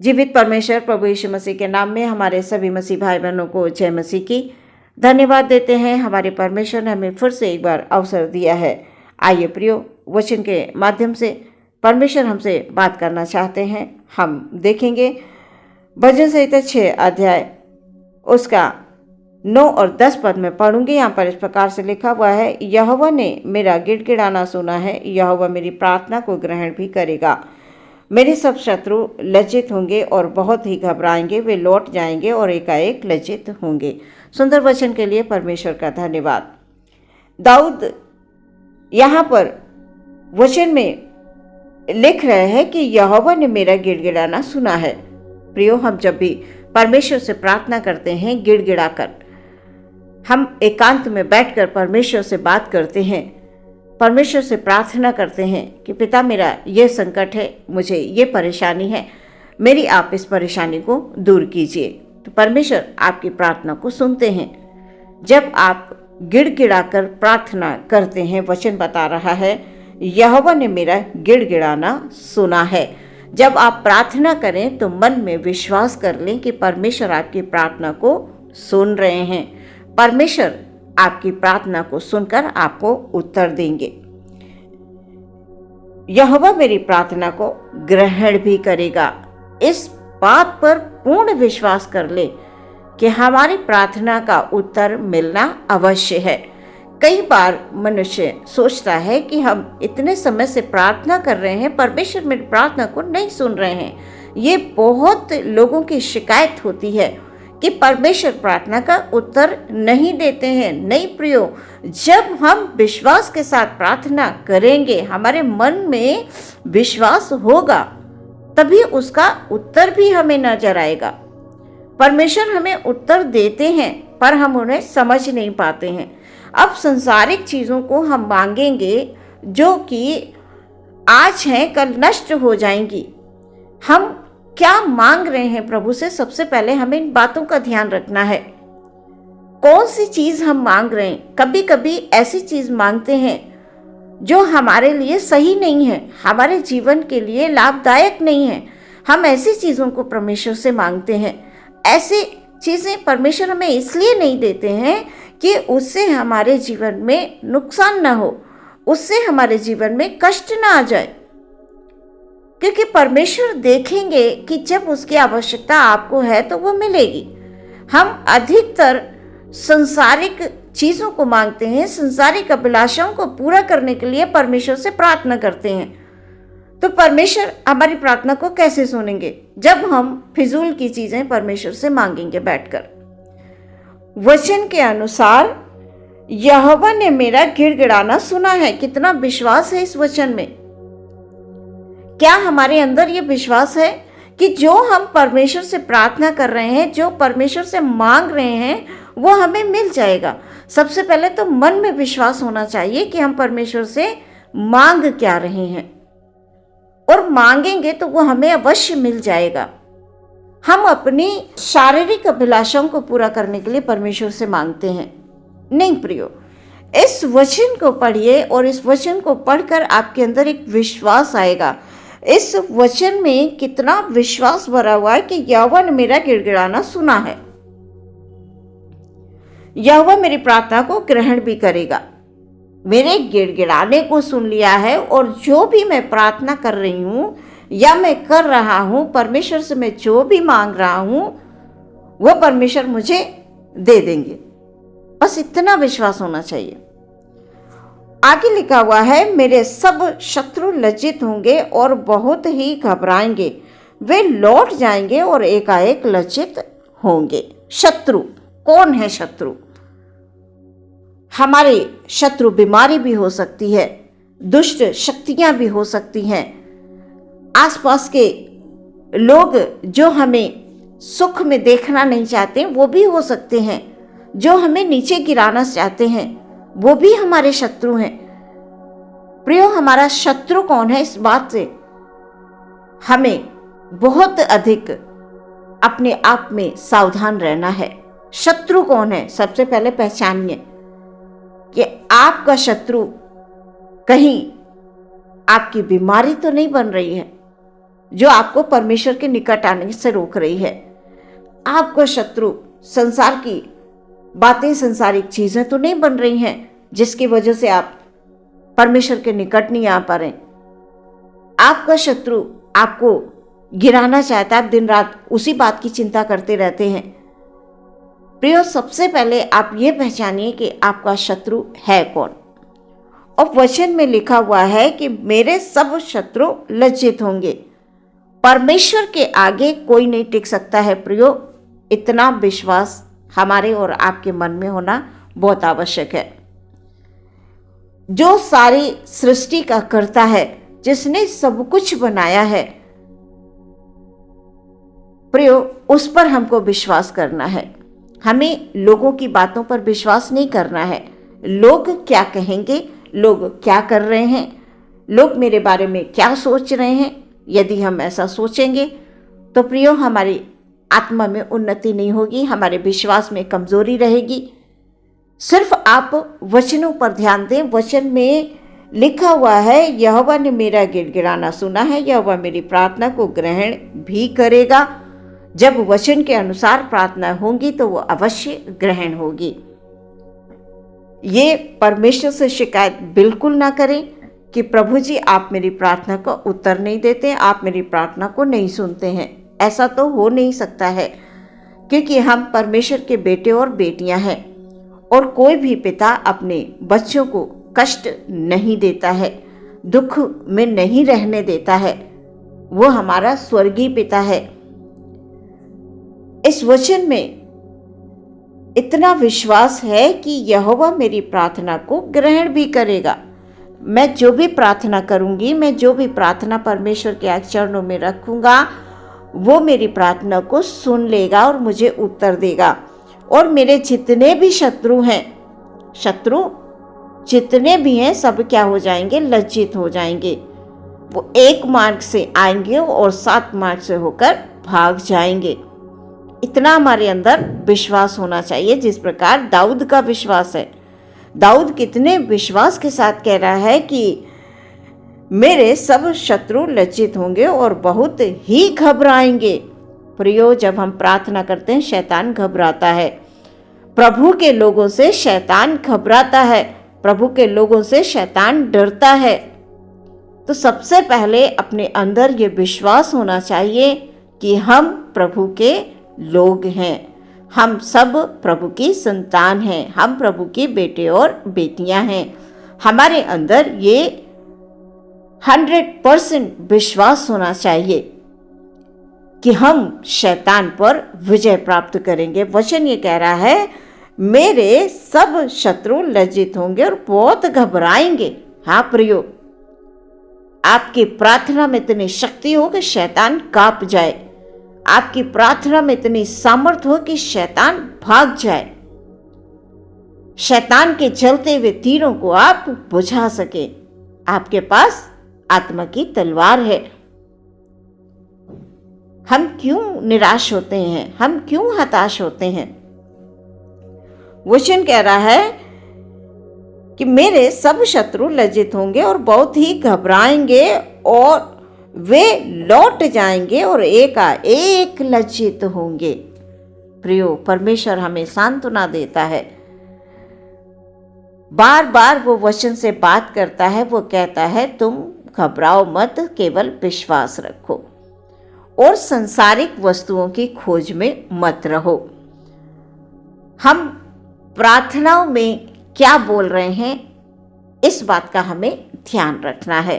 जीवित परमेश्वर प्रभु यीशु मसीह के नाम में हमारे सभी मसीह भाई बहनों को जय मसीह की। धन्यवाद देते हैं, हमारे परमेश्वर ने हमें फिर से एक बार अवसर दिया है। आइए प्रियो, वचन के माध्यम से परमेश्वर हमसे बात करना चाहते हैं। हम देखेंगे भजन संहिता 6 अध्याय उसका 9 और 10 पद में पढ़ूंगी। यहाँ पर इस प्रकार से लिखा हुआ है, यहोवा ने मेरा गिड़गिड़ाना सुना है, यहोवा मेरी प्रार्थना को ग्रहण भी करेगा। मेरे सब शत्रु लज्जित होंगे और बहुत ही घबराएंगे, वे लौट जाएंगे और एकाएक लज्जित होंगे। सुंदर वचन के लिए परमेश्वर का धन्यवाद। दाऊद यहाँ पर वचन में लिख रहे हैं कि यहोवा ने मेरा गिड़गिड़ाना सुना है। प्रियो, हम जब भी परमेश्वर से प्रार्थना करते हैं, गिड़गिड़ाकर हम एकांत में बैठकर परमेश्वर से बात करते हैं, परमेश्वर से प्रार्थना करते हैं कि पिता मेरा ये संकट है, मुझे ये परेशानी है, मेरी आप इस परेशानी को दूर कीजिए, तो परमेश्वर आपकी प्रार्थना को सुनते हैं। जब आप गिड़गिड़ाकर प्रार्थना करते हैं, वचन बता रहा है यहोवा ने मेरा गिड़गिड़ाना सुना है। जब आप प्रार्थना करें तो मन में विश्वास कर लें कि परमेश्वर आपकी प्रार्थना को सुन रहे हैं। परमेश्वर आपकी प्रार्थना को सुनकर आपको उत्तर देंगे। यहोवा मेरी प्रार्थना को ग्रहण भी करेगा। इस बात पर पूर्ण विश्वास कर ले कि हमारी प्रार्थना का उत्तर मिलना अवश्य है। कई बार मनुष्य सोचता है कि हम इतने समय से प्रार्थना कर रहे हैं, परमेश्वर मेरी प्रार्थना को नहीं सुन रहे हैं। ये बहुत लोगों की शिकायत होती है कि परमेश्वर प्रार्थना का उत्तर नहीं देते हैं। नहीं प्रियो, जब हम विश्वास के साथ प्रार्थना करेंगे, हमारे मन में विश्वास होगा, तभी उसका उत्तर भी हमें नजर आएगा। परमेश्वर हमें उत्तर देते हैं पर हम उन्हें समझ नहीं पाते हैं। अब संसारिक चीज़ों को हम मांगेंगे जो कि आज हैं कल नष्ट हो जाएंगी। हम क्या मांग रहे हैं प्रभु से, सबसे पहले हमें इन बातों का ध्यान रखना है। कौन सी चीज़ हम मांग रहे हैं? कभी कभी ऐसी चीज़ मांगते हैं जो हमारे लिए सही नहीं है, हमारे जीवन के लिए लाभदायक नहीं है। हम ऐसी चीज़ों को परमेश्वर से मांगते हैं। ऐसी चीज़ें परमेश्वर हमें इसलिए नहीं देते हैं कि उससे हमारे जीवन में नुकसान ना हो, उससे हमारे जीवन में कष्ट ना आ जाए। क्योंकि परमेश्वर देखेंगे कि जब उसकी आवश्यकता आपको है तो वो मिलेगी। हम अधिकतर संसारिक चीज़ों को मांगते हैं, संसारिक अभिलाषाओं को पूरा करने के लिए परमेश्वर से प्रार्थना करते हैं। तो परमेश्वर हमारी प्रार्थना को कैसे सुनेंगे? जब हम फिजूल की चीज़ें परमेश्वर से मांगेंगे बैठकर। वचन के अनुसार यहोवा ने मेरा गिड़गिड़ाना सुना है। कितना विश्वास है इस वचन में? क्या हमारे अंदर ये विश्वास है कि जो हम परमेश्वर से प्रार्थना कर रहे हैं, जो परमेश्वर से मांग रहे हैं, वो हमें मिल जाएगा? सबसे पहले तो मन में विश्वास होना चाहिए कि हम परमेश्वर से मांग क्या रहे हैं, और मांगेंगे तो वो हमें अवश्य मिल जाएगा। हम अपनी शारीरिक अभिलाषाओं को पूरा करने के लिए परमेश्वर से मांगते हैं। नहीं प्रियो, इस वचन को पढ़िए और इस वचन को पढ़कर आपके अंदर एक विश्वास आएगा। इस वचन में कितना विश्वास भरा हुआ है कि यहोवा ने मेरा गिड़गिड़ाना सुना है, यहोवा मेरी प्रार्थना को ग्रहण भी करेगा। मेरे गिड़गिड़ाने को सुन लिया है, और जो भी मैं प्रार्थना कर रही हूँ या मैं कर रहा हूँ, परमेश्वर से मैं जो भी मांग रहा हूँ, वो परमेश्वर मुझे दे देंगे। बस इतना विश्वास होना चाहिए। आगे लिखा हुआ है, मेरे सब शत्रु लज्जित होंगे और बहुत ही घबराएंगे, वे लौट जाएंगे और एकाएक लज्जित होंगे। शत्रु कौन है? शत्रु हमारे शत्रु बीमारी भी हो सकती है, दुष्ट शक्तियां भी हो सकती हैं, आसपास के लोग जो हमें सुख में देखना नहीं चाहते वो भी हो सकते हैं, जो हमें नीचे गिराना चाहते हैं वो भी हमारे शत्रु हैं। प्रियो, हमारा शत्रु कौन है, इस बात से हमें बहुत अधिक अपने आप में सावधान रहना है। शत्रु कौन है, सबसे पहले पहचानिए कि आपका शत्रु कहीं आपकी बीमारी तो नहीं बन रही है, जो आपको परमेश्वर के निकट आने से रोक रही है। आपका शत्रु संसार की बातें, संसारिक चीजें तो नहीं बन रही हैं जिसकी वजह से आप परमेश्वर के निकट नहीं आ पा रहे। आपका शत्रु आपको गिराना चाहता है, आप दिन रात उसी बात की चिंता करते रहते हैं। प्रियो, सबसे पहले आप ये पहचानिए कि आपका शत्रु है कौन। और वचन में लिखा हुआ है कि मेरे सब शत्रु लज्जित होंगे। परमेश्वर के आगे कोई नहीं टिक सकता है प्रियो। इतना विश्वास हमारे और आपके मन में होना बहुत आवश्यक है। जो सारी सृष्टि का कर्ता है, जिसने सब कुछ बनाया है प्रियो, उस पर हमको विश्वास करना है। हमें लोगों की बातों पर विश्वास नहीं करना है। लोग क्या कहेंगे, लोग क्या कर रहे हैं, लोग मेरे बारे में क्या सोच रहे हैं, यदि हम ऐसा सोचेंगे तो प्रियो हमारी आत्मा में उन्नति नहीं होगी, हमारे विश्वास में कमजोरी रहेगी। सिर्फ आप वचनों पर ध्यान दें। वचन में लिखा हुआ है, यहोवा ने मेरा गिड़गिड़ाना सुना है, यहोवा मेरी प्रार्थना को ग्रहण भी करेगा। जब वचन के अनुसार प्रार्थना होगी तो वो अवश्य ग्रहण होगी। ये परमेश्वर से शिकायत बिल्कुल ना करें कि प्रभु जी आप मेरी प्रार्थना को उत्तर नहीं देते, आप मेरी प्रार्थना को नहीं सुनते हैं। ऐसा तो हो नहीं सकता है, क्योंकि हम परमेश्वर के बेटे और बेटियां हैं और कोई भी पिता अपने बच्चों को कष्ट नहीं देता है, दुख में नहीं रहने देता है। वो हमारा स्वर्गीय पिता है। इस वचन में इतना विश्वास है कि यहोवा मेरी प्रार्थना को ग्रहण भी करेगा। मैं जो भी प्रार्थना करूंगी, मैं जो भी प्रार्थना परमेश्वर के चरणों में रखूंगा, वो मेरी प्रार्थना को सुन लेगा और मुझे उत्तर देगा। और मेरे जितने भी शत्रु हैं, शत्रु जितने भी हैं, सब क्या हो जाएंगे, लज्जित हो जाएंगे। वो एक मार्ग से आएंगे और 7 मार्ग से होकर भाग जाएंगे। इतना हमारे अंदर विश्वास होना चाहिए, जिस प्रकार दाऊद का विश्वास है। दाऊद कितने विश्वास के साथ कह रहा है कि मेरे सब शत्रु लज्जित होंगे और बहुत ही घबराएंगे। प्रियो, जब हम प्रार्थना करते हैं शैतान घबराता है। प्रभु के लोगों से शैतान घबराता है, प्रभु के लोगों से शैतान डरता है। तो सबसे पहले अपने अंदर ये विश्वास होना चाहिए कि हम प्रभु के लोग हैं, हम सब प्रभु की संतान हैं, हम प्रभु के बेटे और बेटियां हैं। हमारे अंदर ये 100% विश्वास होना चाहिए कि हम शैतान पर विजय प्राप्त करेंगे। वचन ये कह रहा है, मेरे सब शत्रु लज्जित होंगे और बहुत घबराएंगे। हाँ प्रियो, आपकी प्रार्थना में इतनी शक्ति हो कि शैतान कांप जाए, आपकी प्रार्थना में इतनी सामर्थ हो कि शैतान भाग जाए, शैतान के चलते हुए तीरों को आप बुझा सके। आपके पास आत्मा की तलवार है। हम क्यों निराश होते हैं, हम क्यों हताश होते हैं? वचन कह रहा है कि मेरे सब शत्रु लज्जित होंगे और बहुत ही घबराएंगे और वे लौट जाएंगे और एकाएक लज्जित होंगे। प्रियो, परमेश्वर हमें सांत्वना देता है, बार बार वो वचन से बात करता है। वो कहता है, तुम घबराओ मत, केवल विश्वास रखो और संसारिक वस्तुओं की खोज में मत रहो। हम प्रार्थनाओं में क्या बोल रहे हैं, इस बात का हमें ध्यान रखना है।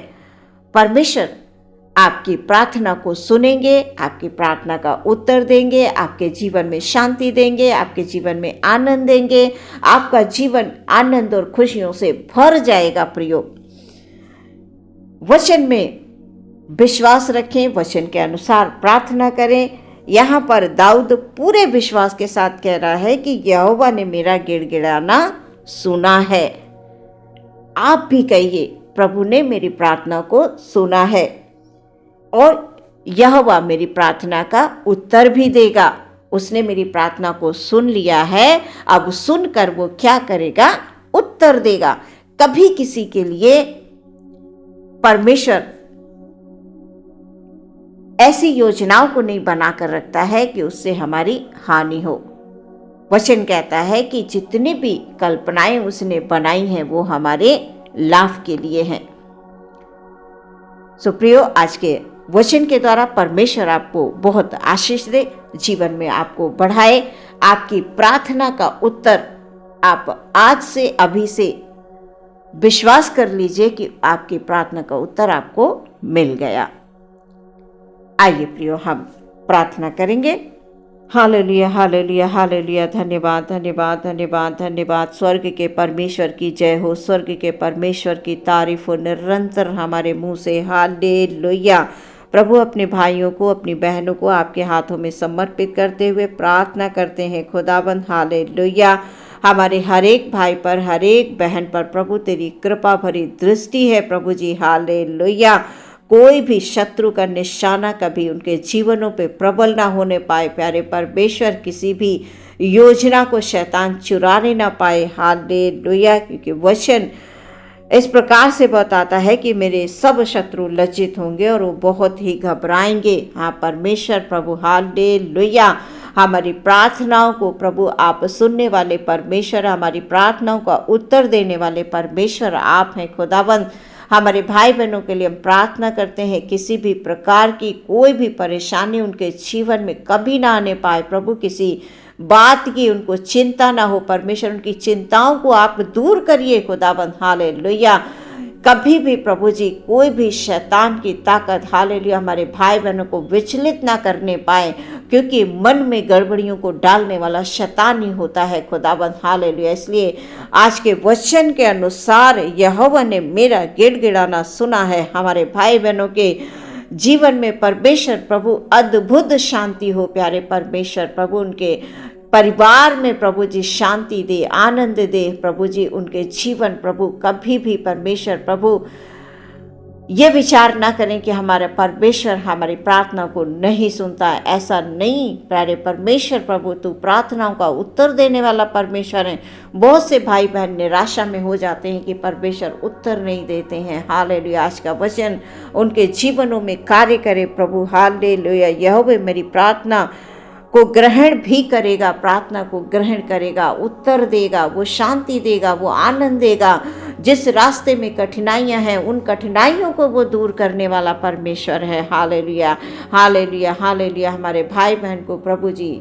परमेश्वर आपकी प्रार्थना को सुनेंगे, आपकी प्रार्थना का उत्तर देंगे, आपके जीवन में शांति देंगे, आपके जीवन में आनंद देंगे। आपका जीवन आनंद और खुशियों से भर जाएगा। प्रियो, वचन में विश्वास रखें, वचन के अनुसार प्रार्थना करें। यहाँ पर दाऊद पूरे विश्वास के साथ कह रहा है कि यहोवा ने मेरा गिड़गिड़ाना सुना है। आप भी कहिए, प्रभु ने मेरी प्रार्थना को सुना है और यहोवा मेरी प्रार्थना का उत्तर भी देगा। उसने मेरी प्रार्थना को सुन लिया है, अब सुनकर वो क्या करेगा, उत्तर देगा। कभी किसी के लिए परमेश्वर ऐसी योजनाओं को नहीं बनाकर रखता है कि उससे हमारी हानि हो। वचन कहता है कि जितनी भी कल्पनाएं उसने बनाई हैं वो हमारे लाभ के लिए हैं। सो प्रियो, आज के वचन के द्वारा परमेश्वर आपको बहुत आशीष दे, जीवन में आपको बढ़ाए। आपकी प्रार्थना का उत्तर आप आज से, अभी से विश्वास कर लीजिए कि आपकी प्रार्थना का उत्तर आपको मिल गया। आइए प्रियो, हम प्रार्थना करेंगे। Hallelujah, hallelujah, hallelujah. धन्यवाद, धन्यवाद, धन्यवाद, धन्यवाद। स्वर्ग के परमेश्वर की जय हो, स्वर्ग के परमेश्वर की तारीफ हो निरंतर हमारे मुंह से। हालेलुया। प्रभु, अपने भाइयों को, अपनी बहनों को आपके हाथों में समर्पित करते हुए प्रार्थना करते हैं खुदाबंद। हालेलुया। हमारे हर एक भाई पर, हर एक बहन पर प्रभु तेरी कृपा भरी दृष्टि है प्रभु जी। हालेलुया। कोई भी शत्रु का निशाना कभी उनके जीवनों पे प्रबल ना होने पाए प्यारे परमेश्वर। किसी भी योजना को शैतान चुराने ना पाए। हालेलुया। क्योंकि वचन इस प्रकार से बताता है कि मेरे सब शत्रु लज्जित होंगे और वो बहुत ही घबराएंगे। हाँ परमेश्वर प्रभु, हालेलुया। हमारी प्रार्थनाओं को प्रभु आप सुनने वाले परमेश्वर, हमारी प्रार्थनाओं का उत्तर देने वाले परमेश्वर आप हैं खुदावंद। हमारे भाई बहनों के लिए हम प्रार्थना करते हैं, किसी भी प्रकार की कोई भी परेशानी उनके जीवन में कभी ना आने पाए प्रभु। किसी बात की उनको चिंता ना हो परमेश्वर, उनकी चिंताओं को आप दूर करिए खुदाबंद। हालेलुया। कभी भी प्रभु जी कोई भी शैतान की ताकत हालेलुया हमारे भाई बहनों को विचलित ना करने पाए, क्योंकि मन में गड़बड़ियों को डालने वाला शैतान ही होता है खुदाबंद। हालेलुया। इसलिए आज के वचन के अनुसार यहोवा ने मेरा गिड़गिड़ाना सुना है। हमारे भाई बहनों के जीवन में परमेश्वर प्रभु अद्भुत शांति हो प्यारे परमेश्वर प्रभु। उनके परिवार में प्रभु जी शांति दे, आनंद दे प्रभु जी। उनके जीवन प्रभु कभी भी परमेश्वर प्रभु ये विचार ना करें कि हमारा परमेश्वर हमारी प्रार्थना को नहीं सुनता है। ऐसा नहीं प्यारे परमेश्वर प्रभु, तू प्रार्थनाओं का उत्तर देने वाला परमेश्वर है। बहुत से भाई बहन निराशा में हो जाते हैं कि परमेश्वर उत्तर नहीं देते हैं। हालेलुया। आज का वचन उनके जीवनों में कार्य करे प्रभु। हालेलुया। यहोवा मेरी प्रार्थना को ग्रहण भी करेगा, प्रार्थना को ग्रहण करेगा, उत्तर देगा, वो शांति देगा, वो आनंद देगा। जिस रास्ते में कठिनाइयां हैं उन कठिनाइयों को वो दूर करने वाला परमेश्वर है। Hallelujah, hallelujah, hallelujah. हमारे भाई बहन को प्रभु जी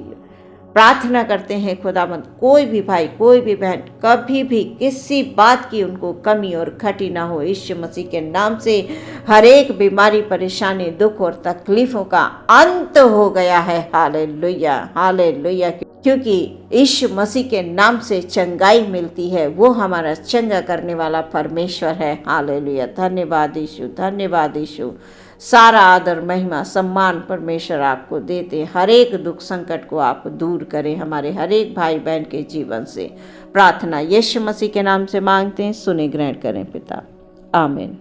प्रार्थना करते हैं खुदावंद, कोई भी भाई कोई भी बहन कभी भी किसी बात की उनको कमी और घटी ना हो। यीशु मसीह के नाम से हर एक बीमारी, परेशानी, दुख और तकलीफों का अंत हो गया है। Hallelujah, hallelujah. क्योंकि यीशु मसीह के नाम से चंगाई मिलती है, वो हमारा चंगा करने वाला परमेश्वर है। हालेलुया। धन्यवाद यीशु, धन्यवाद यीशु। सारा आदर, महिमा, सम्मान परमेश्वर आपको देते। हर एक दुख संकट को आप दूर करें हमारे हर एक भाई बहन के जीवन से। प्रार्थना यीशु मसीह के नाम से मांगते हैं, सुने ग्रहण करें पिता। आमीन।